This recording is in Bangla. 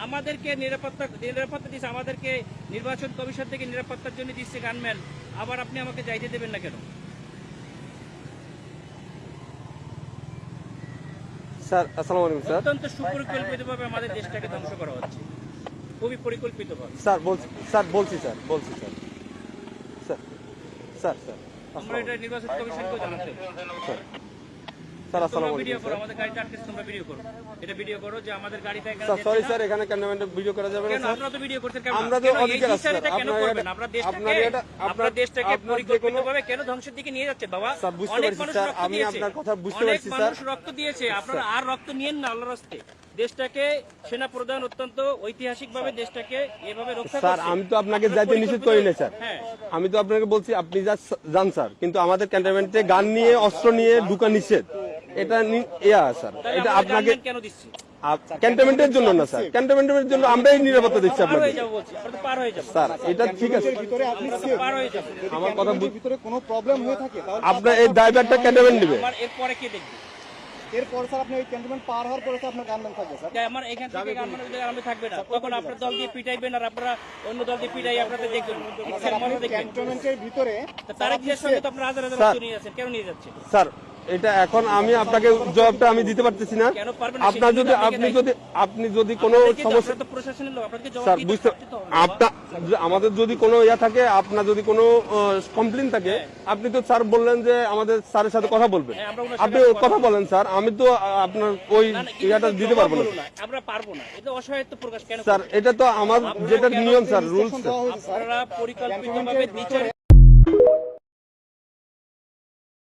আমাদেরকে নিরাপত্তা দিচ্ছে, আমাদেরকে নির্বাচন কমিশন থেকে নিরাপত্তার জন্য দিচ্ছে গানম্যান, আবার আপনি আমাকে যাইতে দেবেন না কেন? স্যার আসসালামু আলাইকুম স্যার। অত্যন্ত সুপরিকল্পিতভাবে আমাদের দেশটাকে ধ্বংস করা হচ্ছে, খুবই পরিকল্পিতভাবে। স্যার বলছি স্যার স্যার স্যার স্যার আমরা এটা নির্বাচন কমিশনকেও জানাতে হবে। স্যার আসসালামু ভিডিও আলাইকুম করো, আমাদের গাড়িটা আটকে তোমরা ভিডিও করো, এটা ভিডিও করো যে আমাদের গাড়িটা এখানে স্যার। সরি স্যার, এখানে ক্যামেরাম্যান ভিডিও করা যাবে না কেন? স্যার। আপনারা তো ভিডিও করছেন কেন? আমরা তো অধিকার আছে স্যার। কেন করবেন? আপনারা দেশটাকে পরিকল্পিতভাবে কেন ধ্বংসের দিকে নিয়ে যাচ্ছেন বাবা? স্যার বুঝতে অনেক পারছি মানুষ স্যার, রক্ত আমি দিয়েছে, আপনার কথা বুঝতে অনেক পারছি স্যার। মানুষ রক্ত দিয়েছে, আপনারা আর রক্ত নিয়েন না আল্লাহর রাস্তে। দেশটাকে সেনা প্রধান অত্যন্ত ঐতিহাসিকভাবে দেশটাকে এভাবে রক্ষা করছে। স্যার আমি তো আপনাকে যাইতে নিষেধ করি না স্যার। হ্যাঁ, আমি তো আপনাকে বলছি আপনি যান স্যার, কিন্তু আমাদের ক্যান্টনমেন্টে গান নিয়ে অস্ত্র নিয়ে ঢুকা নিষেধ। এটা স্যার, এটা আপনাকে কেন দিচ্ছি? ক্যান্টনমেন্টের জন্য না স্যার, ক্যান্টনমেন্টের জন্য আমরাই নিরাপত্তা দিচ্ছি পার আপনাকে হয়ে যাবো বলছি, আমরা তো পার হয়ে যাবো, স্যার। এটা ঠিক আছে, ভিতরে আপনি পার হয়ে যাবো। আমার কথা ভিতরে কোনো প্রবলেম হয়ে থাকে তাহলে আপনার এই ড্রাইভারটা ক্যান্টনমেন্ট নেবে। আমার এরপরে কে দেখবে? এরপর স্যার আপনি ওই ক্যান্টনমেন্ট পার হওয়ার পরে আপনার গানম্যান থাকবে স্যার। যে আমার এখান থেকে আমি থাকবে না, তখন আপনার দল দিয়ে পিটাইবেন আর আপনারা অন্য দল দিয়ে পিটাই আপনাদের দেখবেন, স্যার আপনি ক্যান্টনমেন্টের ভিতরে তারেক জিয়ার সঙ্গে তো আপনারা হাজার হাজার লোক নিয়ে যাচ্ছেন, কেন নিয়ে যাচ্ছেন? স্যার এটা এখন আমি আপনাকে জবাবটা আমি দিতে পারতেছি না। কেন পারবেন না? আপনার যদি আপনি যদি কোনো সমস্যা, আপনারা তো প্রশাসনের লোক, আপনাদেরকে জবাব স্যার দিতে বুঝতে তো হবে। আপনার আমাদের যদি কোনো ইয়া থাকে, আপনার যদি কোনো কমপ্লেন থাকে, আপনি তো স্যার বললেন যে আমাদের স্যারের সাথে কথা বলবেন। হ্যাঁ, আমরা ওনার আপনি সাথে কথা বলেন স্যার, আমি তো আপনার ওই না, না, ইয়াটা কিন্তু দিতে পারবো না জবাব বলো না, আমরা পারবো না, এটা অসহায়ত্ব প্রকাশ কেন স্যার। করবেন? এটা তো আমার যেটা নিয়ম স্যার, রুলস। দেওয়া হয়েছে স্যার আপনারা পরিকল্পিতভাবে বিচার